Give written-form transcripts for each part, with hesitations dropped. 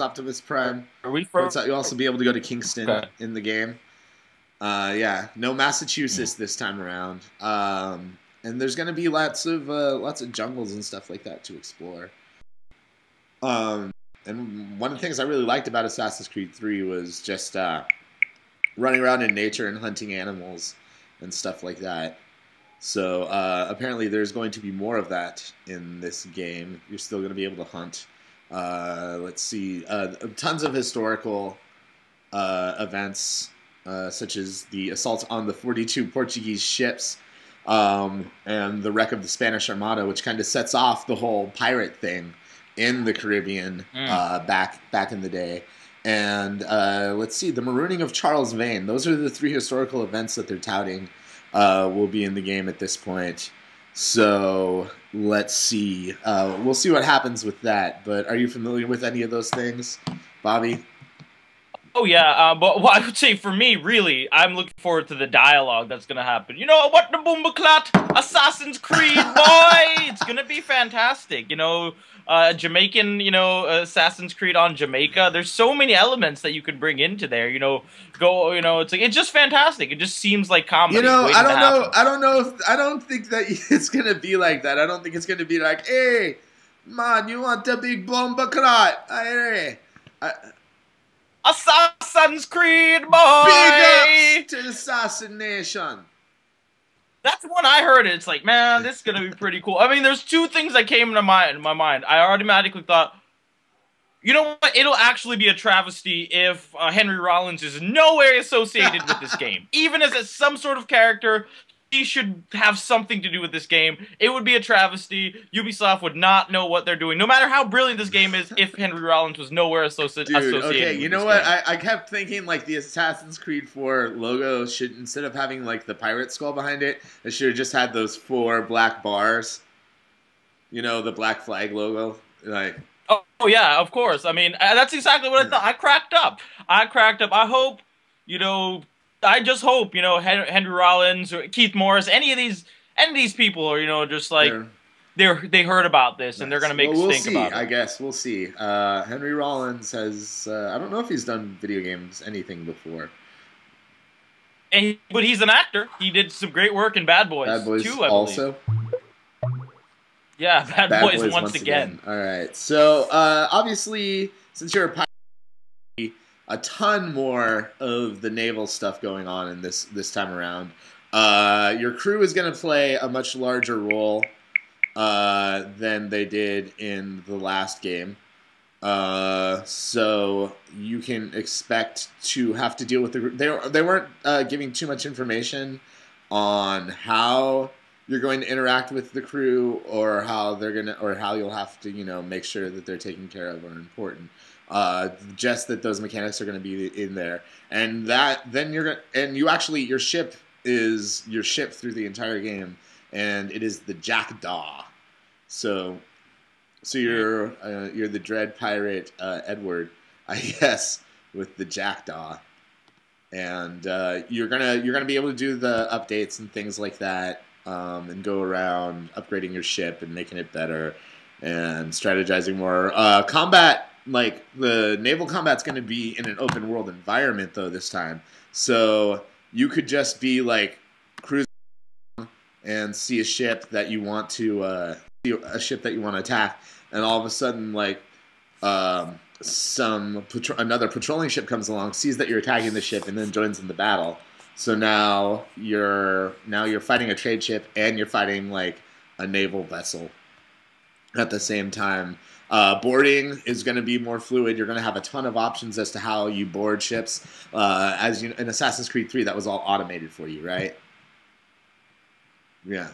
Optimus Prime. Are we for? Turns out you'll also be able to go to Kingston Okay. in the game. Yeah, no Massachusetts this time around. And there's gonna be lots of jungles and stuff like that to explore. Um, and one of the things I really liked about Assassin's Creed 3 was just running around in nature and hunting animals and stuff like that. So apparently there's going to be more of that in this game. You're still going to be able to hunt. Let's see, tons of historical events, such as the assault on the 42 Portuguese ships and the wreck of the Spanish Armada, which kind of sets off the whole pirate thing in the Caribbean back in the day. And let's see, the marooning of Charles Vane. Those are the 3 historical events that they're touting will be in the game at this point. So let's see. We'll see what happens with that. But are you familiar with any of those things, Bobby? Oh yeah, but well, I would say for me, really, I'm looking forward to the dialogue that's gonna happen. You know what, the Boomba Assassin's Creed, boy, it's gonna be fantastic. Jamaican, Assassin's Creed on Jamaica. There's so many elements that you could bring into there. It's just fantastic. It just seems like comedy. I don't know. I don't think that it's gonna be like that. I don't think it's gonna be like, hey, man, you want the big bomba clot? Hey. Assassin's Creed, boy! Big ups to the assassination. That's when I heard it. It's like, man, this is gonna be pretty cool. I mean, there's 2 things that came into my mind. I automatically thought, you know what? It'll actually be a travesty if Henry Rollins is nowhere associated with this game. Even as some sort of character, he should have something to do with this game. It would be a travesty. Ubisoft would not know what they're doing, no matter how brilliant this game is, if Henry Rollins was nowhere associated okay, with you know what? I kept thinking, like, the Assassin's Creed 4 logo should, instead of having, like, the pirate skull behind it, it should have just had those 4 black bars. You know, the black flag logo. Like... Oh yeah, of course. I mean, that's exactly what I thought. I cracked up. I hope, I just hope, Henry Rollins or Keith Morris, any of these people are, just like they heard about this and they're gonna make we'll stink see, about it. I guess we'll see. Henry Rollins has I don't know if he's done video games anything before. But he's an actor. He did some great work in Bad Boys. Bad Boys too, I also. Believe. Yeah, Bad Boys once again. All right. So obviously, since you're a pirate, a ton more of the naval stuff going on in this time around. Your crew is going to play a much larger role than they did in the last game. So you can expect to have to deal with they weren't giving too much information on how you're going to interact with the crew or how you'll have to make sure that they're taken care of or important. Just that those mechanics are going to be in there, and then your ship is your ship through the entire game, and it is the Jackdaw. So you're the dread pirate Edward, I guess, with the Jackdaw, and you're gonna be able to do the updates and things like that, and go around upgrading your ship and making it better and strategizing more. Combat. Like, the naval combat's going to be in an open world environment, though, this time. So you could just be, like, cruising and see a ship that you want to attack, and all of a sudden, like, another patrolling ship comes along, sees that you're attacking the ship, and then joins in the battle. So now you're fighting a trade ship, and you're fighting, like, a naval vessel at the same time. Boarding is going to be more fluid. You're going to have a ton of options as to how you board ships. In Assassin's Creed 3, that was all automated for you, right? Yeah.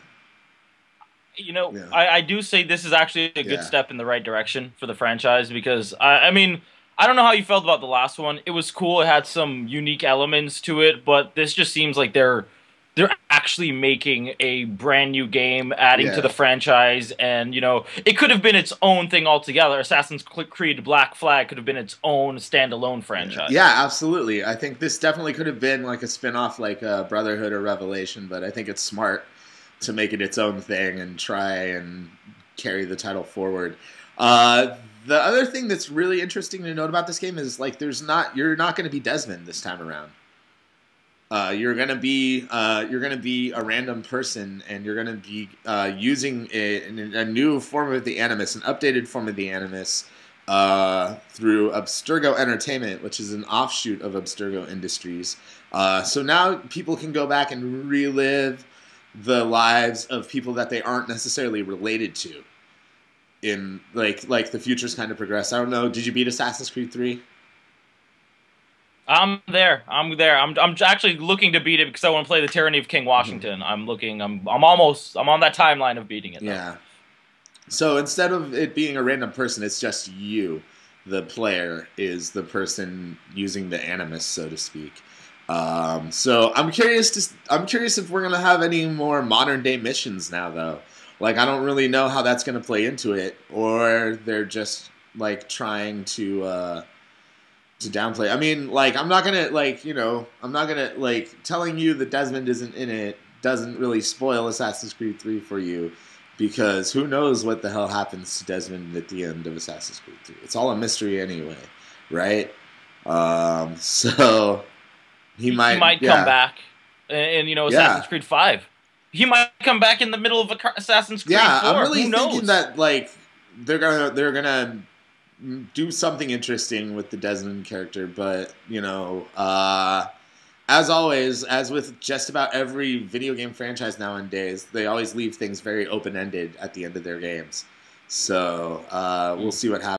I do say this is actually a good step in the right direction for the franchise, because, I mean, I don't know how you felt about the last one. It was cool. It had some unique elements to it, but this just seems like they're actually making a brand new game, adding to the franchise, and it could have been its own thing altogether. Assassin's Creed Black Flag could have been its own standalone franchise. Yeah, absolutely. I think this definitely could have been like a spin-off, like Brotherhood or Revelation, but I think it's smart to make it its own thing and try and carry the title forward. The other thing that's really interesting to note about this game is like you're not going to be Desmond this time around. You're gonna be a random person, and you're gonna be using a new form of the Animus, an updated form of the Animus, through Abstergo Entertainment, which is an offshoot of Abstergo Industries. So now people can go back and relive the lives of people that they aren't necessarily related to. In like the future's kind of progress. I don't know. Did you beat Assassin's Creed 3? I'm there. I'm actually looking to beat it because I want to play the Tyranny of King Washington. I'm on that timeline of beating it. Yeah. So instead of it being a random person, it's just you. The player is the person using the Animus, so to speak. So I'm curious if we're gonna have any more modern day missions now, though. Like, I don't really know how that's gonna play into it, or they're just like trying to downplay. I mean, like, I'm not gonna telling you that Desmond isn't in it doesn't really spoil Assassin's Creed 3 for you, because who knows what the hell happens to Desmond at the end of Assassin's Creed 3. It's all a mystery anyway, right? So he might come back, and Assassin's Creed 5. He might come back in the middle of Assassin's Creed 4. I'm really thinking that like they're gonna do something interesting with the Desmond character, but as always, as with just about every video game franchise nowadays, they always leave things very open-ended at the end of their games. So we'll see what happens.